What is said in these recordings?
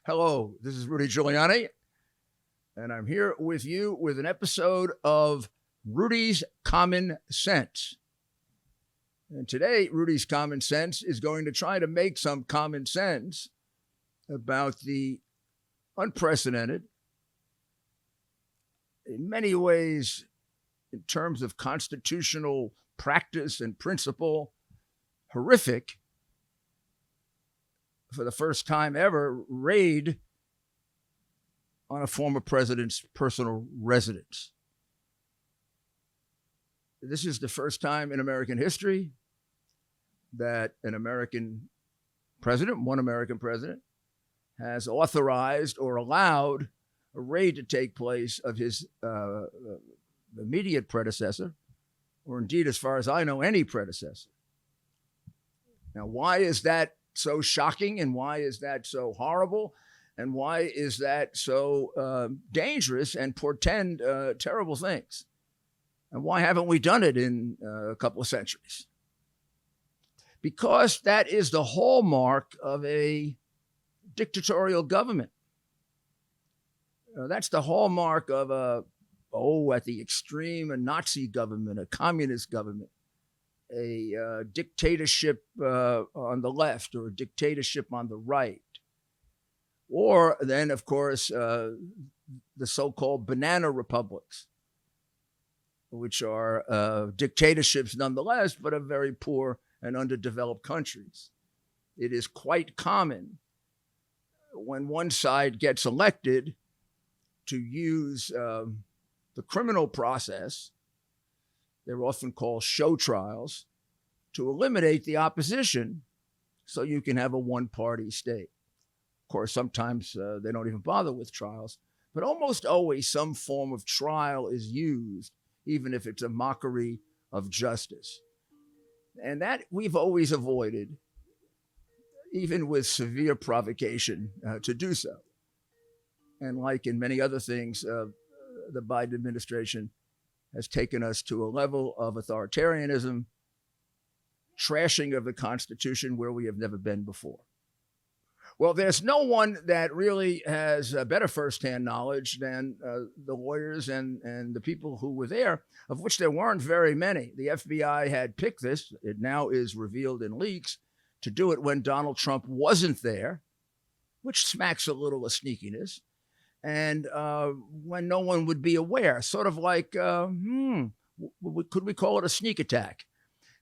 Hello, this is Rudy Giuliani, and I'm here with you with an episode of Rudy's Common Sense. And today, Rudy's Common Sense is going to try to make some common sense about the unprecedented, in many ways, in terms of constitutional practice and principle, horrific, for the first time ever, raid on a former president's personal residence. This is the first time in American history that an American president, one American president, has authorized or allowed a raid to take place of his immediate predecessor, or indeed, as far as I know, any predecessor. Now, why is that so shocking, and why is that so horrible, and why is that so dangerous and portend terrible things? And why haven't we done it in a couple of centuries? Because that is the hallmark of a dictatorial government. That's the hallmark of at the extreme, a Nazi government, a communist government, a dictatorship on the left or a dictatorship on the right. Or then, of course, the so-called banana republics, which are dictatorships nonetheless, but of very poor and underdeveloped countries. It is quite common when one side gets elected to use the criminal process, they're often called show trials, to eliminate the opposition so you can have a one-party state. Of course, sometimes they don't even bother with trials, but almost always some form of trial is used, even if it's a mockery of justice. And that we've always avoided, even with severe provocation to do so. And like in many other things, the Biden administration has taken us to a level of authoritarianism, trashing of the Constitution where we have never been before. Well, there's no one that really has a better firsthand knowledge than the lawyers and the people who were there, of which there weren't very many. The FBI had picked this. It now is revealed in leaks to do it when Donald Trump wasn't there, which smacks a little of sneakiness. And when no one would be aware, sort of like, could we call it a sneak attack?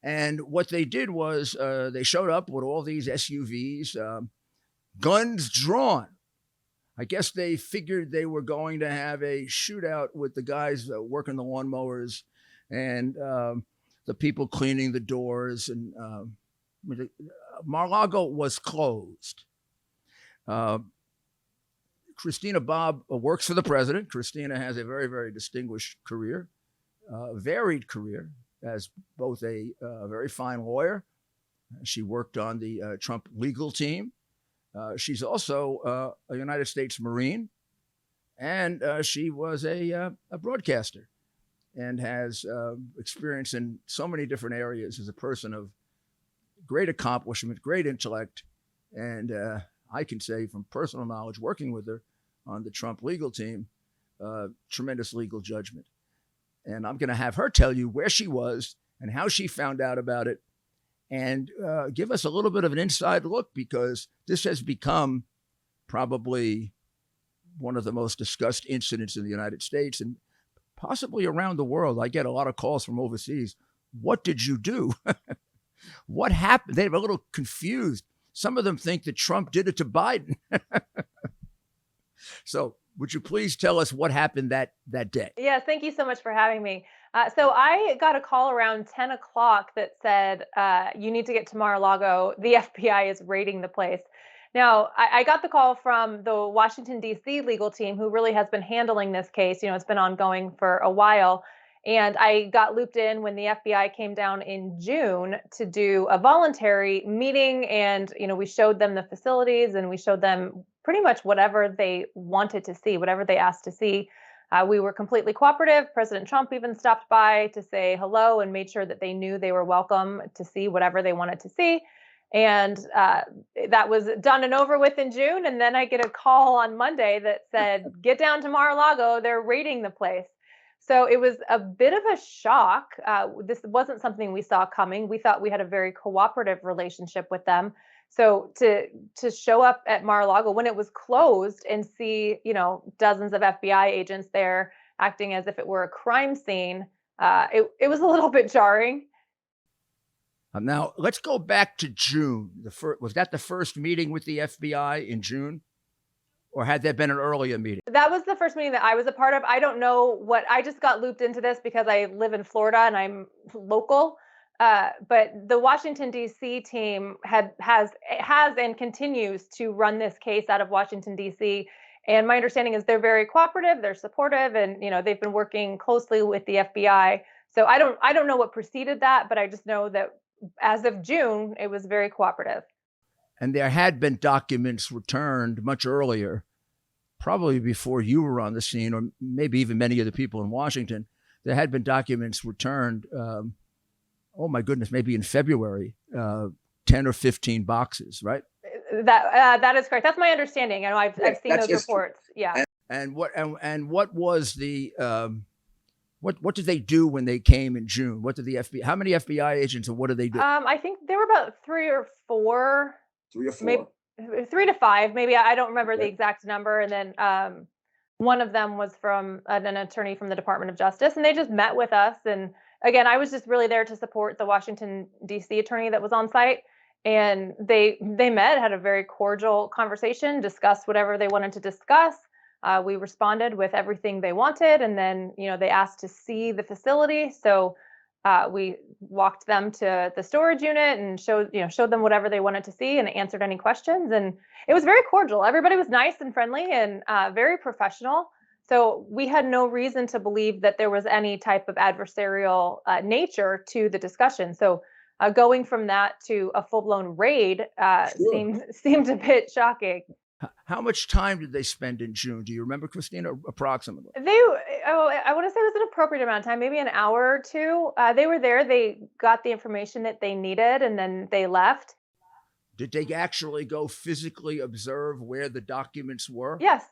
And what they did was they showed up with all these SUVs, guns drawn. I guess they figured they were going to have a shootout with the guys working the lawnmowers and the people cleaning the doors. And Mar-a-Lago was closed. Christina Bobb works for the president. Christina has a very, very distinguished career, varied career, as both a very fine lawyer. She worked on the Trump legal team. She's also a United States Marine, and she was a broadcaster and has experience in so many different areas as a person of great accomplishment, great intellect, and I can say from personal knowledge, working with her on the Trump legal team, tremendous legal judgment. And I'm going to have her tell you where she was and how she found out about it, and give us a little bit of an inside look, because this has become probably one of the most discussed incidents in the United States and possibly around the world. I get a lot of calls from overseas. What did you do? What happened? They're a little confused. Some of them think that Trump did it to Biden. So would you please tell us what happened that day? Yes, thank you so much for having me. So I got a call around 10 o'clock that said, you need to get to Mar-a-Lago. The FBI is raiding the place. Now, I got the call from the Washington, D.C. legal team, who really has been handling this case. It's been ongoing for a while. And I got looped in when the FBI came down in June to do a voluntary meeting. And, we showed them the facilities and we showed them pretty much whatever they wanted to see, whatever they asked to see. We were completely cooperative. President Trump even stopped by to say hello and made sure that they knew they were welcome to see whatever they wanted to see. And that was done and over with in June. And then I get a call on Monday that said, get down to Mar-a-Lago. They're raiding the place. So it was a bit of a shock. This wasn't something we saw coming. We thought we had a very cooperative relationship with them. So to show up at Mar-a-Lago when it was closed and see, dozens of FBI agents there acting as if it were a crime scene, it was a little bit jarring. Now, let's go back to June. Was that the first meeting with the FBI in June? Or had there been an earlier meeting? That was the first meeting that I was a part of. I don't know I just got looped into this because I live in Florida and I'm local. But the Washington, D.C. team has and continues to run this case out of Washington, D.C. And my understanding is they're very cooperative, they're supportive, and they've been working closely with the FBI. So I don't know what preceded that, but I just know that as of June, it was very cooperative. And there had been documents returned much earlier, probably before you were on the scene, or maybe even many of the people in Washington. There had been documents returned, oh my goodness, maybe in February, 10 or 15 boxes, right? That is correct. That's my understanding. I know I've seen those reports. Yeah. And what was the what did they do when they came in June? What did the FBI? How many FBI agents and what did they do? I think there were about 3 or 4. 3 or 4. Maybe 3 to 5. Maybe I don't remember the exact number. And then one of them was from an attorney from the Department of Justice, and they just met with us. And again, I was just really there to support the Washington, D.C. attorney that was on site. And they met, had a very cordial conversation, discussed whatever they wanted to discuss. We responded with everything they wanted, and then they asked to see the facility. So we walked them to the storage unit and showed them whatever they wanted to see and answered any questions. And it was very cordial. Everybody was nice and friendly and very professional. So we had no reason to believe that there was any type of adversarial nature to the discussion. So going from that to a full-blown raid seemed a bit shocking. How much time did they spend in June? Do you remember, Christina, approximately? I want to say it was an appropriate amount of time, maybe an hour or two. They were there. They got the information that they needed, and then they left. Did they actually go physically observe where the documents were? Yes.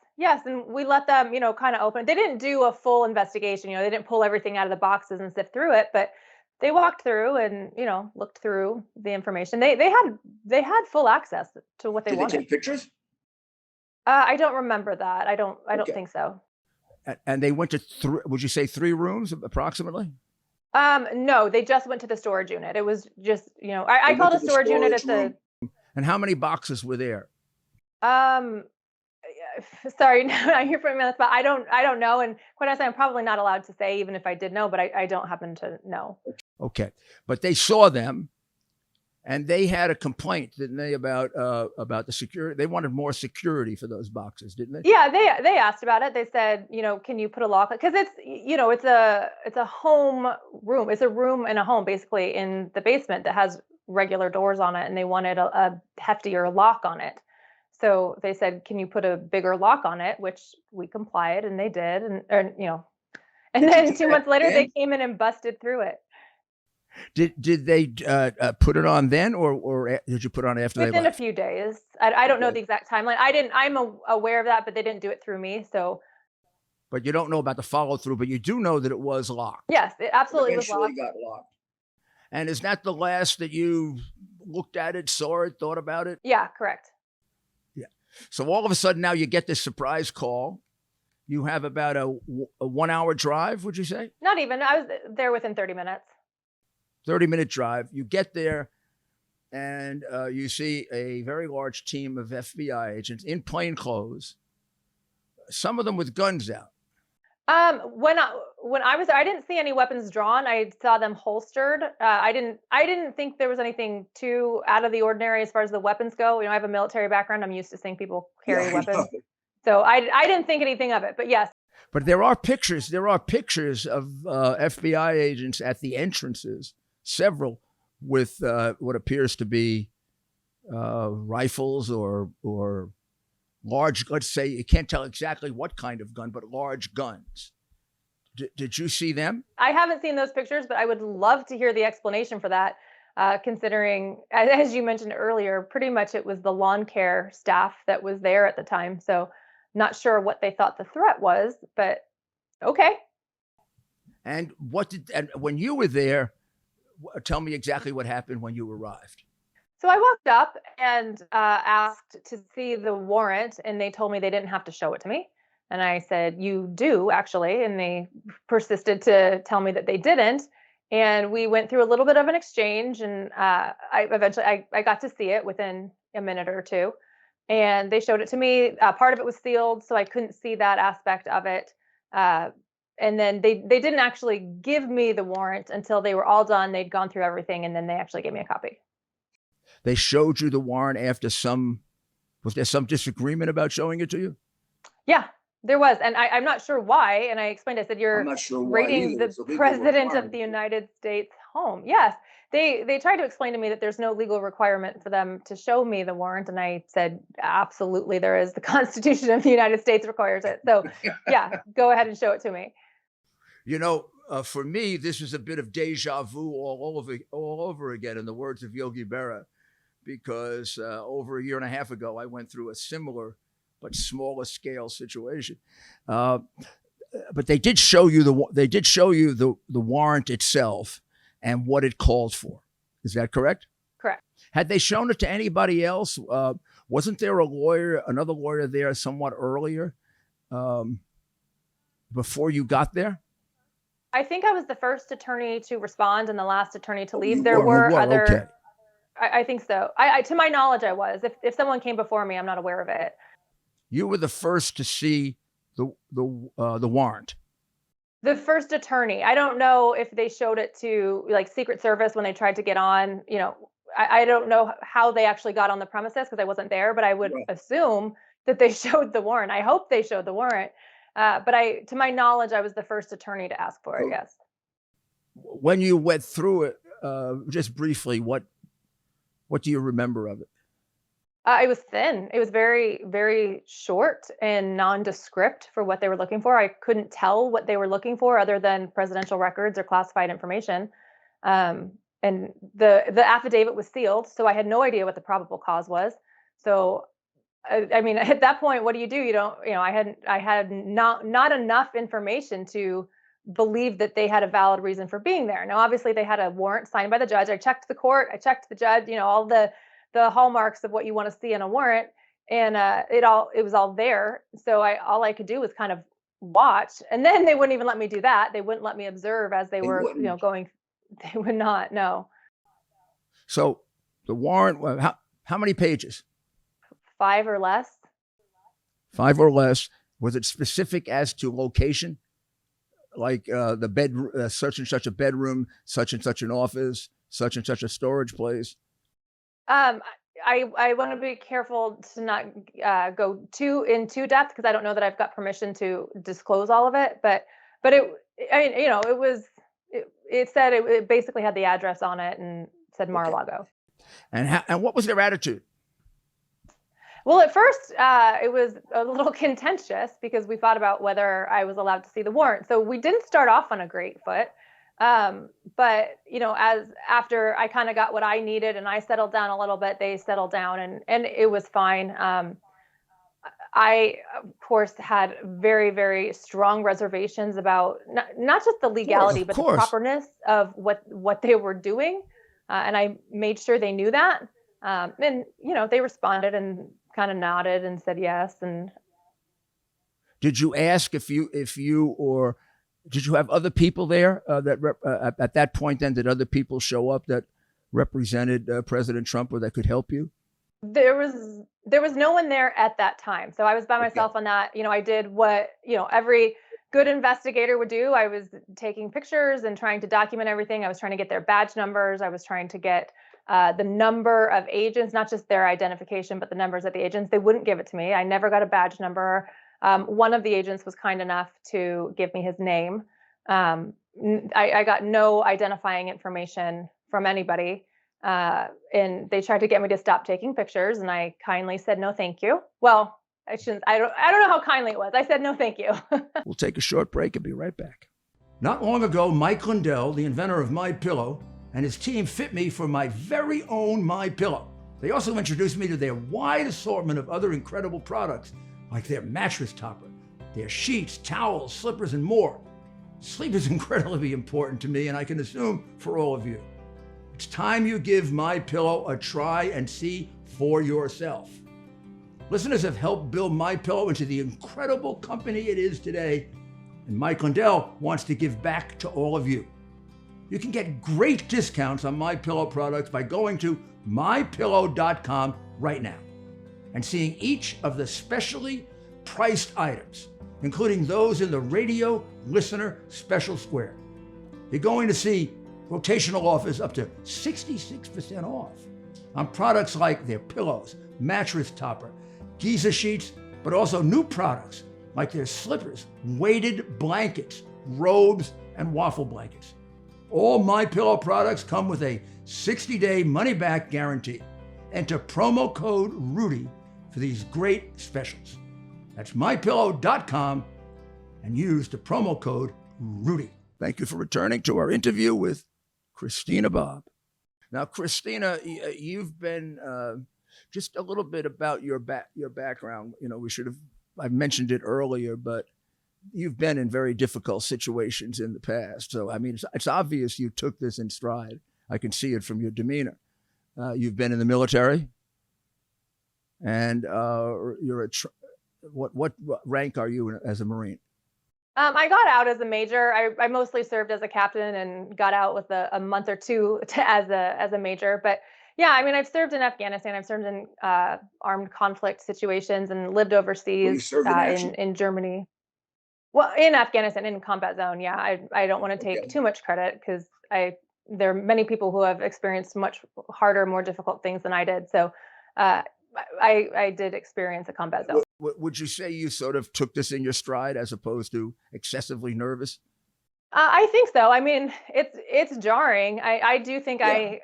And we let them, kind of open. They didn't do a full investigation. They didn't pull everything out of the boxes and sift through it, but they walked through and, looked through the information. They had full access to what they wanted. Did they take pictures? I don't remember that. I don't think so. And they went to would you say 3 rooms approximately? No, they just went to the storage unit. It was just, I called a storage unit at the. And how many boxes were there? Sorry, now you're putting me on the spot. I don't know. And quite honestly, I'm probably not allowed to say, even if I did know, but I don't happen to know. Okay. But they saw them. And they had a complaint, didn't they, about the security? They wanted more security for those boxes, didn't they? Yeah, they asked about it. They said, can you put a lock? Because it's a home room. It's a room in a home, basically, in the basement that has regular doors on it, and they wanted a heftier lock on it. So they said, can you put a bigger lock on it? Which we complied, and they did, and then 2 months later, they came in and busted through it. Did they put it on then, or did you put it on after Within they left? a few days. I don't know the exact timeline. I'm aware of that, but they didn't do it through me. So. But you don't know about the follow through, but you do know that it was locked. Yes, it absolutely was locked. Got locked. And is that the last that you looked at it, saw it, thought about it? Yeah, correct. Yeah. So all of a sudden now you get this surprise call. You have about a 1 hour drive, would you say? Not even. I was there within 30 minutes. 30-minute drive. You get there and you see a very large team of FBI agents in plain clothes, some of them with guns out. When I was there, I didn't see any weapons drawn. I saw them holstered. I didn't think there was anything too out of the ordinary as far as the weapons go. I have a military background. I'm used to seeing people carry weapons. So I didn't think anything of it, but yes. But there are pictures of FBI agents at the entrances, several with what appears to be rifles or large, let's say, you can't tell exactly what kind of gun, but large guns. Did you see them? I haven't seen those pictures, but I would love to hear the explanation for that. considering, as you mentioned earlier, pretty much it was the lawn care staff that was there at the time. So not sure what they thought the threat was, but okay. And and when you were there, tell me exactly what happened when you arrived. So I walked up and asked to see the warrant, and they told me they didn't have to show it to me. And I said, "You do actually," and they persisted to tell me that they didn't. And we went through a little bit of an exchange, and I eventually I got to see it within a minute or two, and they showed it to me. Part of it was sealed, so I couldn't see that aspect of it. Uh, and then they didn't actually give me the warrant until they were all done. They'd gone through everything, and then they actually gave me a copy. They showed you the warrant after was there some disagreement about showing it to you? Yeah, there was, and I'm not sure why. And I explained, I said, I'm "You're not sure why raiding either. the It's a legal president of the requirement. United States home." Yes, they tried to explain to me that there's no legal requirement for them to show me the warrant, and I said, "Absolutely, there is. The Constitution of the United States requires it. So, yeah, go ahead and show it to me." You know, for me, this is a bit of deja vu all over again, in the words of Yogi Berra, because over a year and a half ago, I went through a similar but smaller scale situation. Uh, but they did show you the warrant itself and what it called for. Is that correct? Correct. Had they shown it to anybody else? Wasn't there another lawyer there somewhat earlier, before you got there? I think I was the first attorney to respond and the last attorney to leave. You There were other. okay. I think so. To my knowledge, I was. If someone came before me, I'm not aware of it. You were the first to see the warrant. The first attorney. I don't know if they showed it to like Secret Service when they tried to get on. I don't know how they actually got on the premises because I wasn't there, but I would Right. assume that they showed the warrant. I hope they showed the warrant. But to my knowledge, I was the first attorney to ask for it. So Yes. when you went through it, just briefly, what do you remember of it? It was thin. It was very, very short and nondescript for what they were looking for. I couldn't tell what they were looking for other than presidential records or classified information. And the affidavit was sealed, so I had no idea what the probable cause was. So, I mean, at that point, what do? You don't, I had not enough information to believe that they had a valid reason for being there. Now, obviously, they had a warrant signed by the judge. I checked the court. I checked the judge. All the hallmarks of what you want to see in a warrant, and it was all there. So all I could do was kind of watch, and then they wouldn't even let me do that. They wouldn't let me observe as they They were wouldn't. going. They would not. No. So the warrant, how many pages? 5 or less. 5 or less. Was it specific as to location? Like the bed, such and such a bedroom, such and such an office, such and such a storage place? um I want to be careful to not go too depth because I don't know that I've got permission to disclose all of it, but I mean, it said it basically had the address on it and said Okay. Mar-a-Lago. And what was their attitude? Well, at first, it was a little contentious because we fought about whether I was allowed to see the warrant. So we didn't start off on a great foot. But as after I kind of got what I needed and I settled down a little bit, they settled down and it was fine. I, of course, had very, very strong reservations about not just the legality, Of but the course. properness of what they were doing. And I made sure they knew that. And they responded and kind of nodded and said yes. And Did you ask if you or did you have other people there at that point? Then did other people show up that represented President Trump or that could help you? there was no one there at that time, so I was by myself on that. I did what every good investigator would do. I was taking pictures and trying to document everything. I was trying to get their badge numbers. I was trying to get the number of agents, not just their identification, but the numbers of the agents. They wouldn't give it to me. I never got a badge number. One of the agents was kind enough to give me his name. I got no identifying information from anybody. And they tried to get me to stop taking pictures, and I kindly said no, thank you. Well, I shouldn't. I don't know how kindly it was. I said no, thank you. We'll take a short break and be right back. Not long ago, Mike Lindell, the inventor of My Pillow, and his team fit me for my very own MyPillow. They also introduced me to their wide assortment of other incredible products, like their mattress topper, their sheets, towels, slippers, and more. Sleep is incredibly important to me, and I can assume for all of you. It's time you give MyPillow a try and see for yourself. Listeners have helped build MyPillow into the incredible company it is today, and Mike Lindell wants to give back to all of you. You can get great discounts on MyPillow products by going to mypillow.com right now and seeing each of the specially priced items, including those in the radio listener special square. You're going to see rotational offers up to 66% off on products like their pillows, mattress topper, Giza sheets, but also new products like their slippers, weighted blankets, robes, and waffle blankets. All MyPillow products come with a 60-day money-back guarantee. Enter promo code Rudy for these great specials. That's mypillow.com and use the promo code Rudy. Thank you for returning to our interview with Christina Bobb. Now, Christina, you've been just a little bit about your background. You know, I mentioned it earlier, but you've been in very difficult situations in the past. So, I mean, it's obvious you took this in stride. I can see it from your demeanor. You've been in the military, and you're what rank are you as a Marine? I got out as a major. I mostly served as a captain and got out with a month or two as a major. But yeah, I mean, I've served in Afghanistan. I've served in armed conflict situations and lived overseas in Germany. Well, in Afghanistan, in combat zone. Yeah, I don't want to take too much credit because there are many people who have experienced much harder, more difficult things than I did. So I did experience a combat zone. Would you say you sort of took this in your stride as opposed to excessively nervous? I think so. I mean, it's jarring. I do think I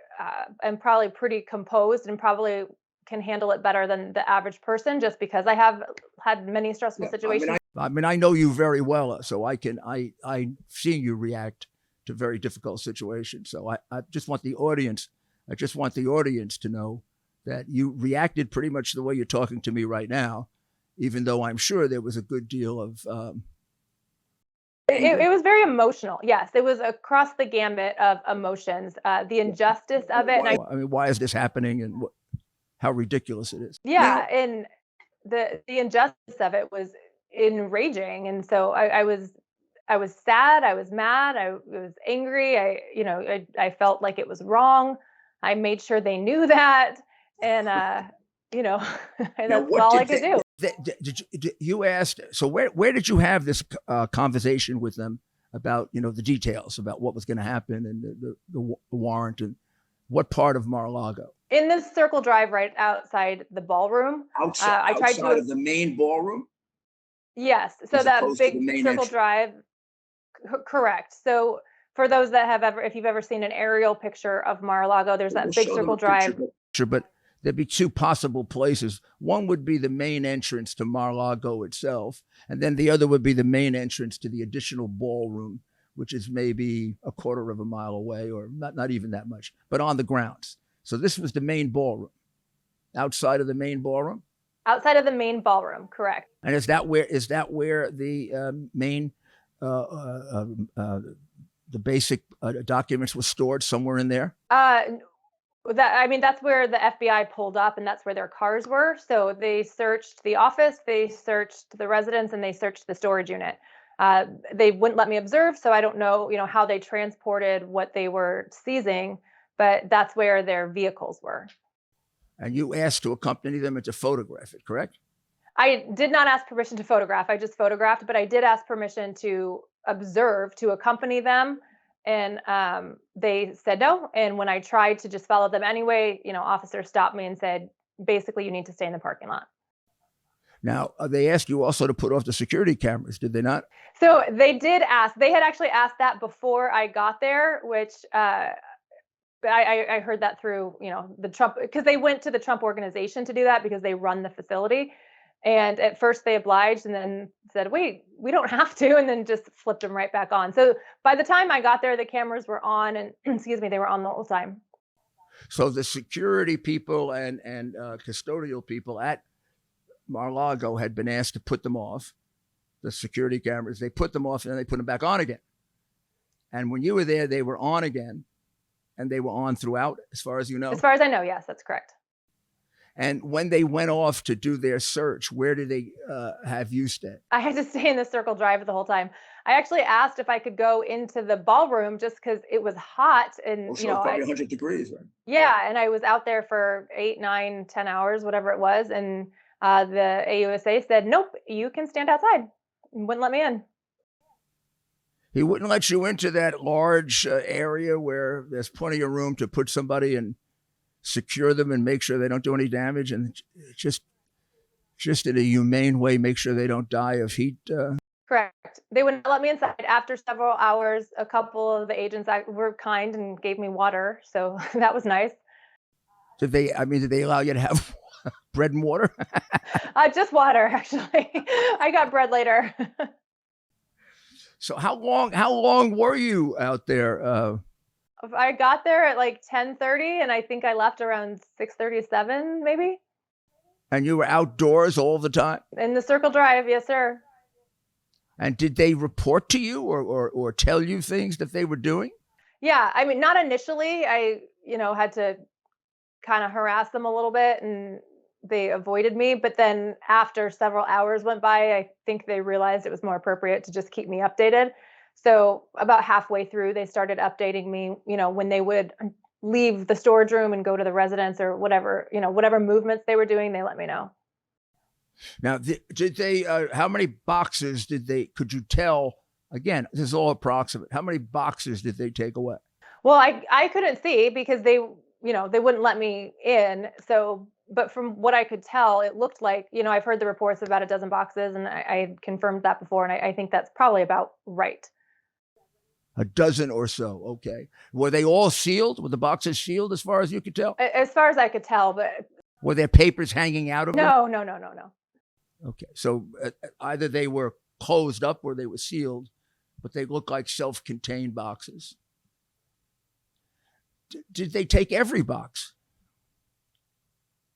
am probably pretty composed and probably can handle it better than the average person, just because I have had many stressful situations. I mean, I know you very well, so I've seen you react to very difficult situations. So I just want the audience to know that you reacted pretty much the way you're talking to me right now, even though I'm sure there was a good deal of. It was very emotional. Yes, it was across the gambit of emotions. The injustice of it. I mean, why is this happening, and how ridiculous it is? Yeah, and the injustice of it was enraging, and so I was sad. I was mad. I was angry. I felt like it was wrong. I made sure they knew that, and that's all I could do. You asked, so where did you have this conversation with them about, the details about what was going to happen and the warrant, and what part of Mar-a-Lago? In this circle drive right outside the ballroom. Outside of the main ballroom? Yes. So that big circle drive. Correct. So for those that if you've ever seen an aerial picture of Mar-a-Lago, there's that big circle drive. Sure, but there'd be two possible places. One would be the main entrance to Mar-a-Lago itself, and then the other would be the main entrance to the additional ballroom, which is maybe a quarter of a mile away, or not even that much, but on the grounds. So this was the main ballroom. Outside of the main ballroom? Outside of the main ballroom, correct. And is that where the main the basic documents were stored, somewhere in there? That's where the FBI pulled up, and that's where their cars were. So they searched the office, they searched the residence, and they searched the storage unit. They wouldn't let me observe, so I don't know, how they transported what they were seizing, but that's where their vehicles were. And you asked to accompany them and to photograph it, correct? I did not ask permission to photograph. I just photographed, but I did ask permission to observe, to accompany them. And they said no. And when I tried to just follow them anyway, officers stopped me and said, basically, you need to stay in the parking lot. Now, they asked you also to put off the security cameras, did they not? So they did ask. They had actually asked that before I got there, which I heard that through, the Trump, because they went to the Trump organization to do that because they run the facility. And at first they obliged, and then said, wait, we don't have to, and then just flipped them right back on. So by the time I got there, the cameras were on, and excuse me, they were on the whole time. So the security people and custodial people at Mar-a-Lago had been asked to put them off, the security cameras. They put them off and then they put them back on again. And when you were there, they were on again, and they were on throughout, as far as you know? As far as I know, yes, that's correct. And when they went off to do their search, where did they have you stay? I had to stay in the Circle Drive the whole time. I actually asked if I could go into the ballroom just because it was hot, and Well, sure, probably 100 degrees, right? yeah, and I was out there for 8, 9, 10 hours, whatever it was, and the AUSA said, "Nope, you can stand outside," and wouldn't let me in. He wouldn't let you into that large area where there's plenty of room to put somebody and secure them and make sure they don't do any damage, and just in a humane way, make sure they don't die of heat. Correct. They wouldn't let me inside. After several hours, a couple of the agents were kind and gave me water, so that was nice. Did they allow you to have bread and water? Just water, actually. I got bread later. So how long were you out there? I got there at like 10:30, and I think I left around 6:37, maybe. And you were outdoors all the time? In the Circle Drive, yes, sir. And did they report to you or tell you things that they were doing? Yeah, I mean, not initially. I, had to kind of harass them a little bit, and they avoided me. But then after several hours went by, I think they realized it was more appropriate to just keep me updated. So about halfway through, they started updating me, when they would leave the storage room and go to the residence or whatever, whatever movements they were doing, they let me know. Now, did they, how many boxes could you tell, again, this is all approximate, how many boxes did they take away? Well, I couldn't see because they wouldn't let me in. So, but from what I could tell, it looked like, I've heard the reports of about a dozen boxes, and I had confirmed that before. And I think that's probably about right. A dozen or so. Okay. Were they all sealed? Were the boxes sealed as far as you could tell? As far as I could tell, but. Were there papers hanging out of them? No. Okay. So either they were closed up or they were sealed, but they look like self-contained boxes. Did they take every box?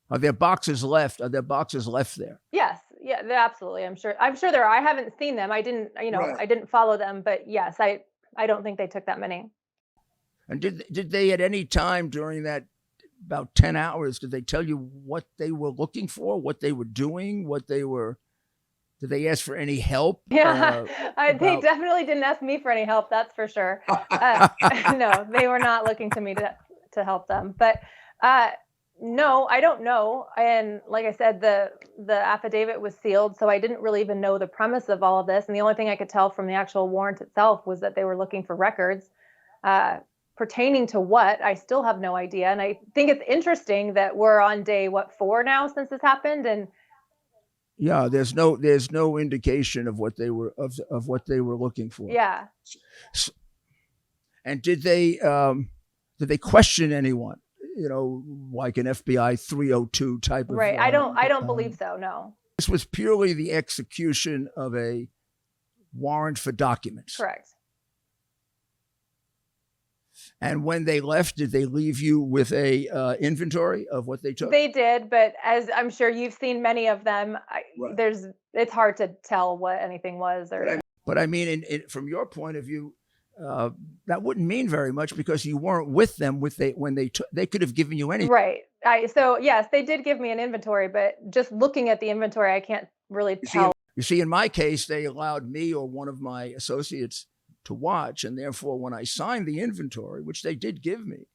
Are there boxes left? Are there boxes left there? Yes. Yeah, absolutely. I'm sure there are. I haven't seen them. I didn't, Right. I didn't follow them, but yes, I don't think they took that many. And did they at any time during that about 10 hours, did they tell you what they were looking for, what they were doing, did they ask for any help? Yeah, they definitely didn't ask me for any help. That's for sure. No, they were not looking to me to help them. But no, I don't know. And like I said, the affidavit was sealed, so I didn't really even know the premise of all of this. And the only thing I could tell from the actual warrant itself was that they were looking for records. Pertaining to what, I still have no idea. And I think it's interesting that we're on day 4 now since this happened, and yeah, there's no indication of what they were of what they were looking for. Yeah. And did they question anyone? Like an FBI 302 type of. Right. I don't believe so. No. This was purely the execution of a warrant for documents. Correct. And when they left, did they leave you with a inventory of what they took? They did, but as I'm sure you've seen many of them, Right. it's hard to tell what anything was. But I mean, from your point of view, that wouldn't mean very much because you weren't with them when they could have given you anything. Right. So yes, they did give me an inventory, but just looking at the inventory, I can't really tell. You see, in my case, they allowed me or one of my associates to watch, and therefore when I signed the inventory, which they did give me,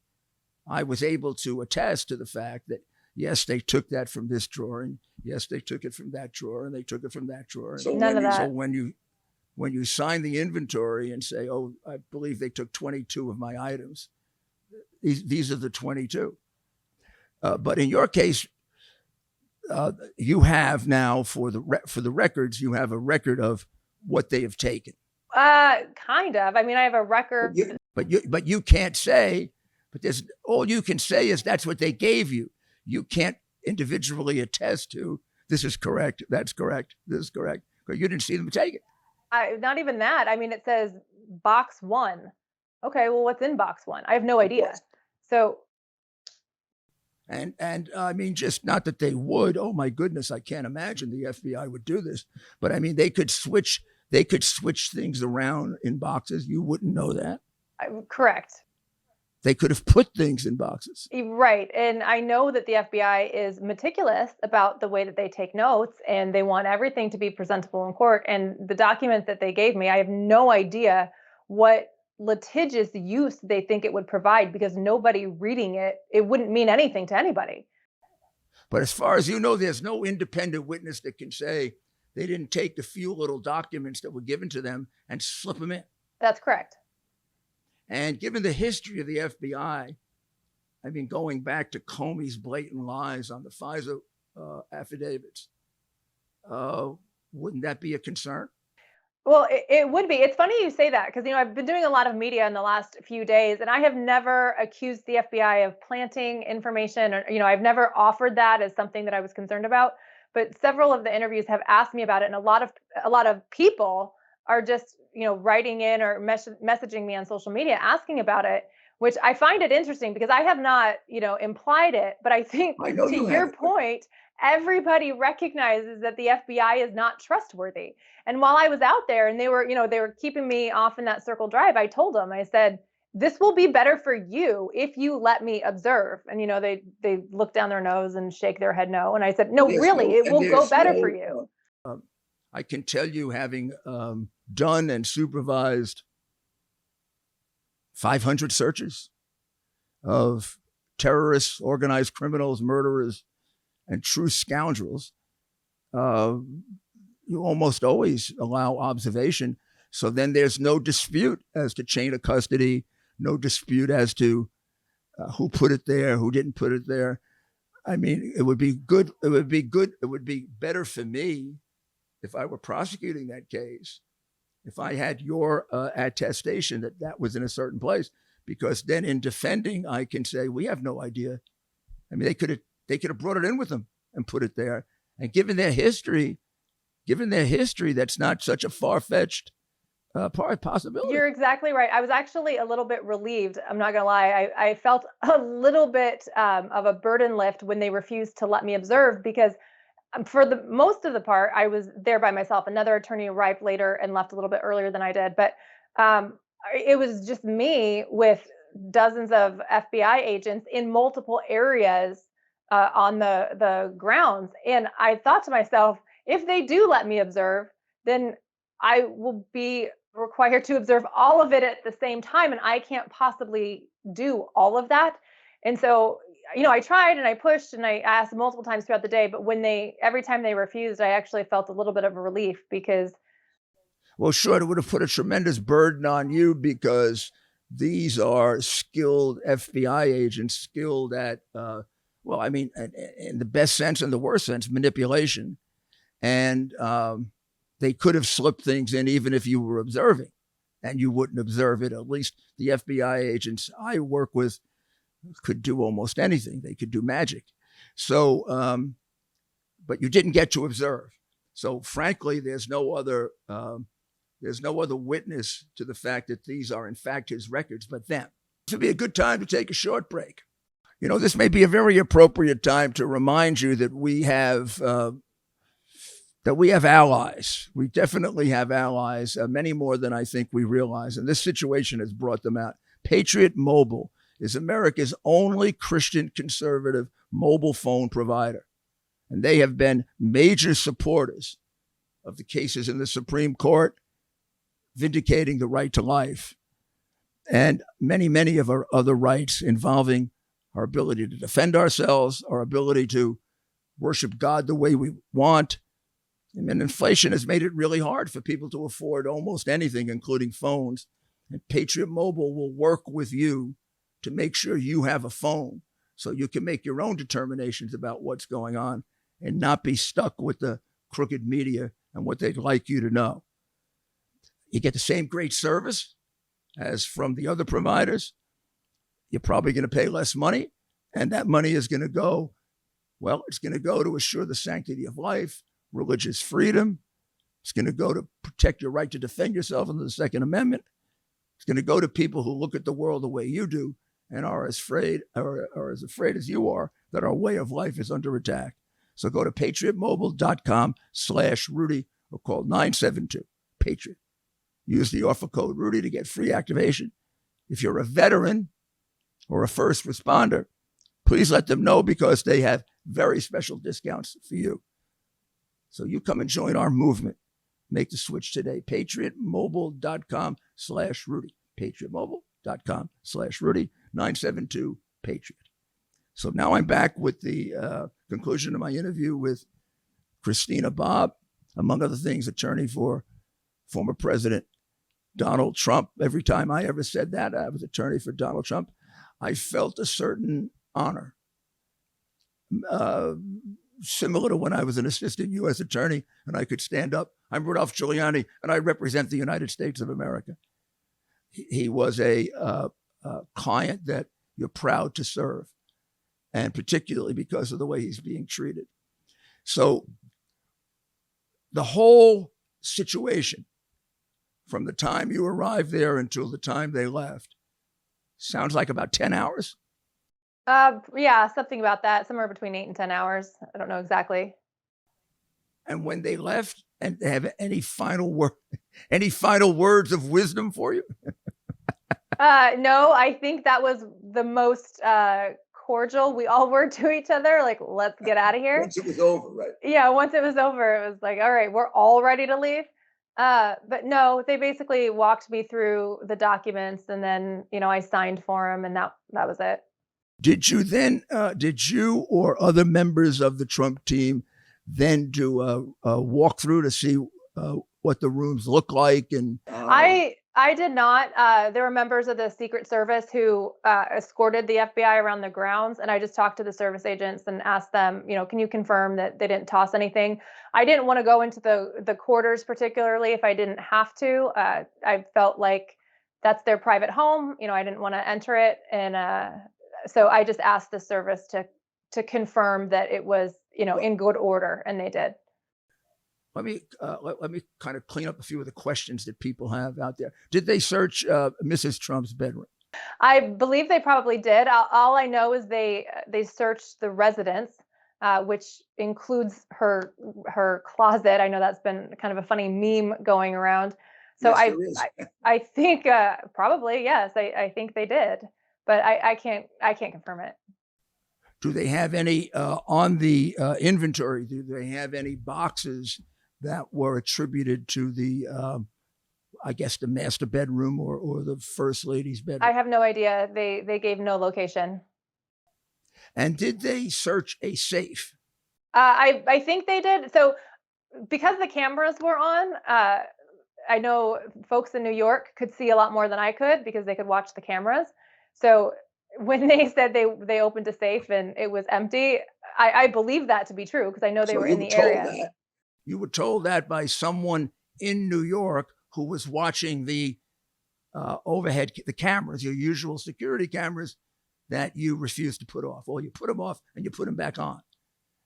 I was able to attest to the fact that yes, they took that from this drawer, and yes, they took it from that drawer, and they took it from that drawer. So none of that. So when you sign the inventory and say, oh, I believe they took 22 of my items, these are the 22. But in your case, you have now for the records, you have a record of what they have taken. Kind of. I mean, I have a record. But you can't say. But all you can say is that's what they gave you. You can't individually attest to this is correct, that's correct, this is correct. because you didn't see them take it. Not even that. I mean, it says box 1. Okay, well, what's in box 1? I have no idea. So, And I mean, just not that they would. Oh my goodness, I can't imagine the FBI would do this. But I mean, they could switch things around in boxes. You wouldn't know that. correct. They could have put things in boxes. Right. And I know that the FBI is meticulous about the way that they take notes, and they want everything to be presentable in court. And the document that they gave me, I have no idea what litigious use they think it would provide, because nobody reading it, it wouldn't mean anything to anybody. But as far as you know, there's no independent witness that can say they didn't take the few little documents that were given to them and slip them in. That's correct. And given the history of the FBI, I mean, going back to Comey's blatant lies on the FISA affidavits, wouldn't that be a concern? Well, it would be. It's funny you say that, because I've been doing a lot of media in the last few days, and I have never accused the FBI of planting information, or I've never offered that as something that I was concerned about. But several of the interviews have asked me about it, and a lot of people are just writing in or messaging me on social media asking about it, which I find it interesting, because I have not implied it, but I think I know to you your haven't. point, everybody recognizes that the FBI is not trustworthy. And while I was out there and they were keeping me off in that circle drive, I told them, I said, this will be better for you if you let me observe. And they look down their nose and shake their head no. And I said, no, really, it will go better for you. I can tell you, having done and supervised 500 searches of terrorists, organized criminals, murderers, and true scoundrels, you almost always allow observation. So then there's no dispute as to chain of custody, no dispute as to who put it there, who didn't put it there. I mean, it would be good. It would be better for me if I were prosecuting that case, if I had your attestation that that was in a certain place, because then in defending, I can say, we have no idea. I mean, they could have brought it in with them and put it there. And given their history, that's not such a far-fetched possibility. You're exactly right. I was actually a little bit relieved. I'm not going to lie. I felt a little bit of a burden lift when they refused to let me observe, because for the most of the part, I was there by myself. Another attorney arrived later and left a little bit earlier than I did. But it was just me with dozens of FBI agents in multiple areas on the grounds. And I thought to myself, if they do let me observe, then I will be required to observe all of it at the same time. And I can't possibly do all of that. And so, I tried and I pushed and I asked multiple times throughout the day, but every time they refused, I actually felt a little bit of a relief, because. Well, sure, it would have put a tremendous burden on you, because these are skilled FBI agents, skilled at, well, I mean, in the best sense and the worst sense, manipulation. And they could have slipped things in even if you were observing, and you wouldn't observe it. At least the FBI agents I work with could do almost anything. They could do magic. So, but you didn't get to observe. So frankly, there's no other witness to the fact that these are in fact his records but them. This would be a good time to take a short break. This may be a very appropriate time to remind you that we have allies. We definitely have allies, many more than I think we realize. And this situation has brought them out. Patriot Mobile is America's only Christian conservative mobile phone provider. And they have been major supporters of the cases in the Supreme Court, vindicating the right to life, and many, many of our other rights involving our ability to defend ourselves, our ability to worship God the way we want. I mean, inflation has made it really hard for people to afford almost anything, including phones. And Patriot Mobile will work with you to make sure you have a phone so you can make your own determinations about what's going on and not be stuck with the crooked media and what they'd like you to know. You get the same great service as from the other providers. You're probably going to pay less money, and that money is going to go, well, it's going to go to assure the sanctity of life, religious freedom, It's going to go to protect your right to defend yourself under the Second Amendment. It's going to go to people who look at the world the way you do and are as afraid as you are that our way of life is under attack. So go to patriotmobile.com/Rudy or call 972-PATRIOT. Use the offer code Rudy to get free activation. If you're a veteran or a first responder, please let them know because they have very special discounts for you. So you come and join our movement. Make the switch today. patriotmobile.com/Rudy. patriotmobile.com/Rudy. 972-PATRIOT. So now I'm back with the conclusion of my interview with Christina Bobb, among other things, attorney for former President Donald Trump. Every time I ever said that I was attorney for Donald Trump, I felt a certain honor. Similar to when I was an assistant U.S. attorney and I could stand up. I'm Rudolph Giuliani and I represent the United States of America. He was a client that you're proud to serve, and particularly because of the way he's being treated. So the whole situation, from the time you arrived there until the time they left, sounds like about 10 hours. Yeah, something about that. Somewhere between 8 and 10 hours. I don't know exactly. And when they left, and they have any final words of wisdom for you? No, I think that was the most cordial we all were to each other. Like, let's get out of here. Once it was over, right? Yeah, once it was over, it was like, all right, we're all ready to leave. But no, they basically walked me through the documents, and then I signed for them, and that was it. Did you or other members of the Trump team then do a walkthrough to see what the rooms look like? And I did not. There were members of the Secret Service who escorted the FBI around the grounds, and I just talked to the service agents and asked them, can you confirm that they didn't toss anything? I didn't want to go into the quarters particularly if I didn't have to. I felt like that's their private home. I didn't want to enter it, and so I just asked the service to confirm that it was, in good order, and they did. Let me kind of clean up a few of the questions that people have out there. Did they search Mrs. Trump's bedroom? I believe they probably did. All I know is they searched the residence, which includes her closet. I know that's been kind of a funny meme going around. So Yes, I think probably yes. I think they did, but I can't confirm it. Do they have any on the inventory? Do they have any boxes that were attributed to the, I guess, the master bedroom or the first lady's bedroom? I have no idea. They gave no location. And did they search a safe? I think they did. So because the cameras were on, I know folks in New York could see a lot more than I could because they could watch the cameras. So when they said they opened a safe and it was empty, I believe that to be true because I know they were in the area. You were told that by someone in New York who was watching the the cameras, your usual security cameras that you refused to put off, or you put them off and you put them back on.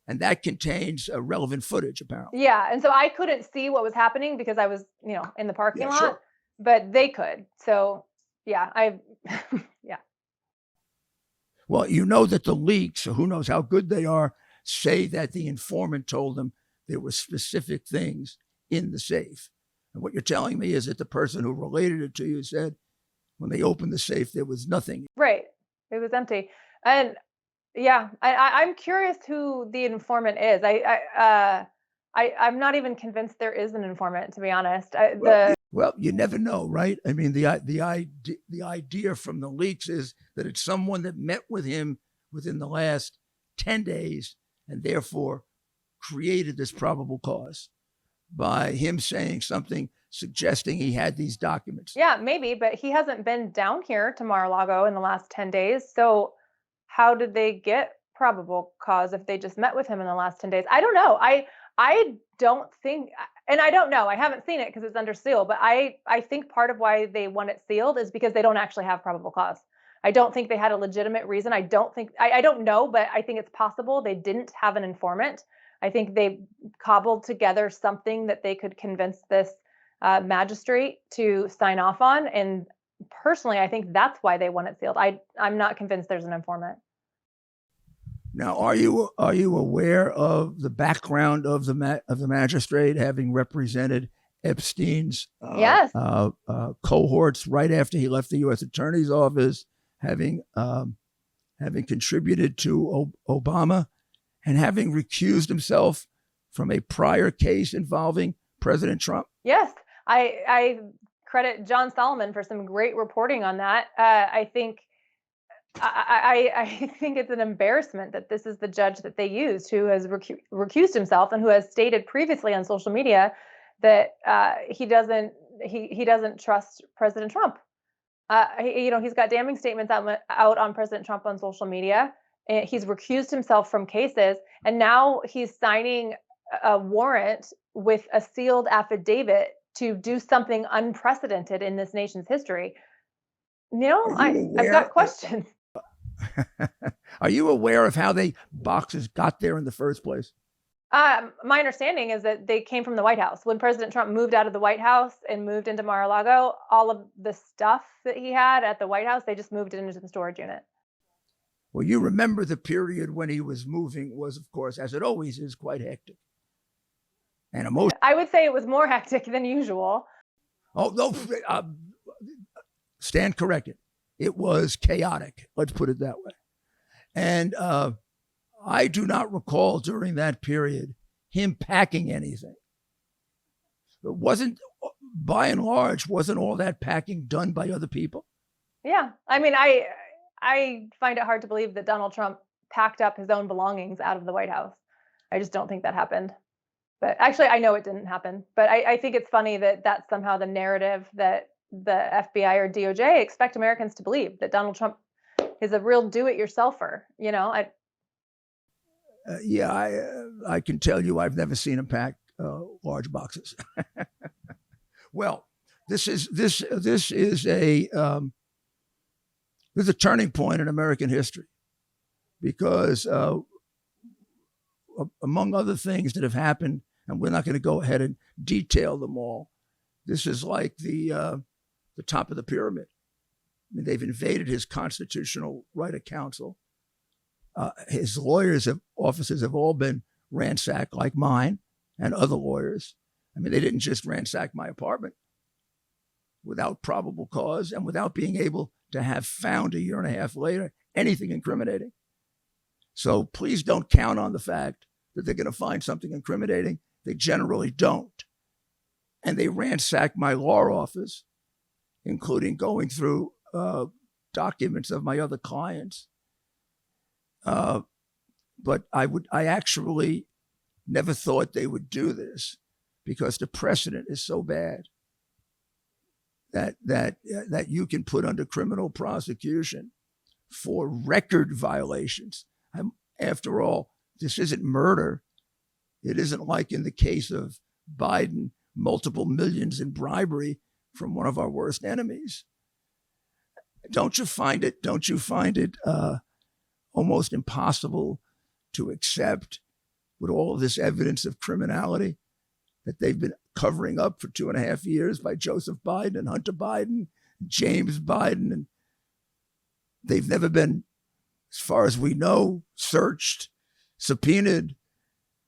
And that contains relevant footage, apparently. Yeah, and so I couldn't see what was happening because I was, in the parking lot, sure. But they could. So, yeah, yeah. Well, you know that the leaks, who knows how good they are, say that the informant told them there were specific things in the safe. And what you're telling me is that the person who related it to you said when they opened the safe, there was nothing. Right. It was empty. And yeah, I'm curious who the informant is. I'm not even convinced there is an informant, to be honest. Well, you never know, right? I mean, the idea from the leaks is that it's someone that met with him within the last 10 days and therefore created this probable cause by him saying something suggesting he had these documents. Yeah, maybe, but he hasn't been down here to Mar-a-Lago in the last 10 days. So how did they get probable cause if they just met with him in the last 10 days? I don't know. I don't think, and I don't know, I haven't seen it because it's under seal, but I think part of why they want it sealed is because they don't actually have probable cause. I don't think they had a legitimate reason. I don't know, but I think it's possible they didn't have an informant. I think they cobbled together something that they could convince this magistrate to sign off on. And personally, I think that's why they want it sealed. I'm not convinced there's an informant. Now, are you aware of the background of the magistrate, having represented Epstein's Yes. cohorts right after he left the U.S. Attorney's Office, having contributed to Obama, and having recused himself from a prior case involving President Trump? Yes, I credit John Solomon for some great reporting on that. I think it's an embarrassment that this is the judge that they used, who has recused himself and who has stated previously on social media that he doesn't trust President Trump. He's got damning statements out on President Trump on social media. He's recused himself from cases, and now he's signing a warrant with a sealed affidavit to do something unprecedented in this nation's history. I've got questions. Are you aware of how the boxes got there in the first place? My understanding is that they came from the White House. When President Trump moved out of the White House and moved into Mar-a-Lago, all of the stuff that he had at the White House, they just moved it into the storage unit. Well, you remember the period when he was moving was, of course, as it always is, quite hectic and emotional. I would say it was more hectic than usual. Oh, no, stand corrected. It was chaotic. Let's put it that way. And I do not recall during that period him packing anything. It wasn't, by and large, wasn't all that packing done by other people? Yeah. I mean, I find it hard to believe that Donald Trump packed up his own belongings out of the White House. I just don't think that happened. But actually, I know it didn't happen. But I think it's funny that that's somehow the narrative that the FBI or DOJ expect Americans to believe, that Donald Trump is a real do-it-yourselfer. I can tell you I've never seen him pack large boxes. Well, this is a turning point in American history, because among other things that have happened, and we're not going to go ahead and detail them all, this is like the top of the pyramid. I mean, they've invaded his constitutional right of counsel. His offices have all been ransacked, like mine and other lawyers. I mean, they didn't just ransack my apartment without probable cause and without being able to have found a year and a half later anything incriminating. So please don't count on the fact that they're going to find something incriminating. They generally don't. And they ransacked my law office, including going through documents of my other clients. But I actually never thought they would do this, because the precedent is so bad that you can put under criminal prosecution for record violations. After all, this isn't murder. It isn't like in the case of Biden, multiple millions in bribery from one of our worst enemies. Don't you find it almost impossible to accept, with all of this evidence of criminality that they've been covering up for 2.5 years by Joseph Biden and Hunter Biden, James Biden, and they've never been, as far as we know, searched, subpoenaed.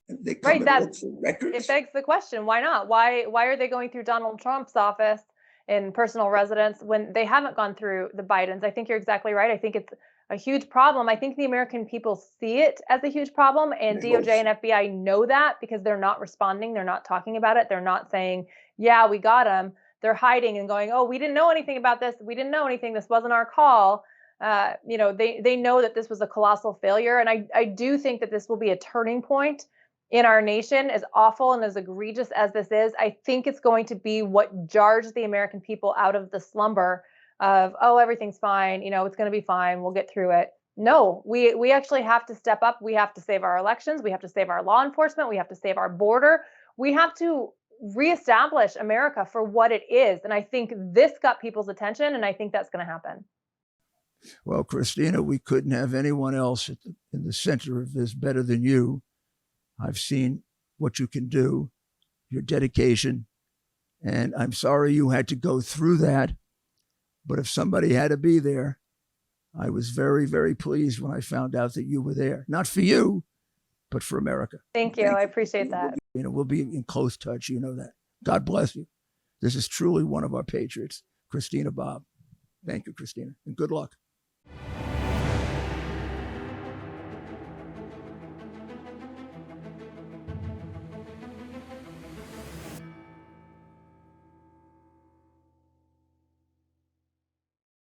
They come and look for records. It begs the question, why not? Why are they going through Donald Trump's office in personal residence when they haven't gone through the Bidens? I think you're exactly right. I think it's a huge problem. I think the American people see it as a huge problem, and DOJ and FBI know that, because they're not responding. They're not talking about it. They're not saying, yeah, we got him. They're hiding and going, oh, we didn't know anything about this. We didn't know anything. This wasn't our call. They know that this was a colossal failure. And I do think that this will be a turning point in our nation. As awful and as egregious as this is, I think it's going to be what jars the American people out of the slumber of, oh, everything's fine. It's going to be fine. We'll get through it. No, we actually have to step up. We have to save our elections. We have to save our law enforcement. We have to save our border. We have to reestablish America for what it is. And I think this got people's attention, and I think that's going to happen. Well, Christina, we couldn't have anyone else in the center of this better than you. I've seen what you can do, your dedication, and I'm sorry you had to go through that. But if somebody had to be there, I was very, very pleased when I found out that you were there. Not for you, but for America. Thank you. I appreciate that. We'll be in close touch. You know that. God bless you. This is truly one of our patriots, Christina Bobb. Thank you, Christina, and good luck.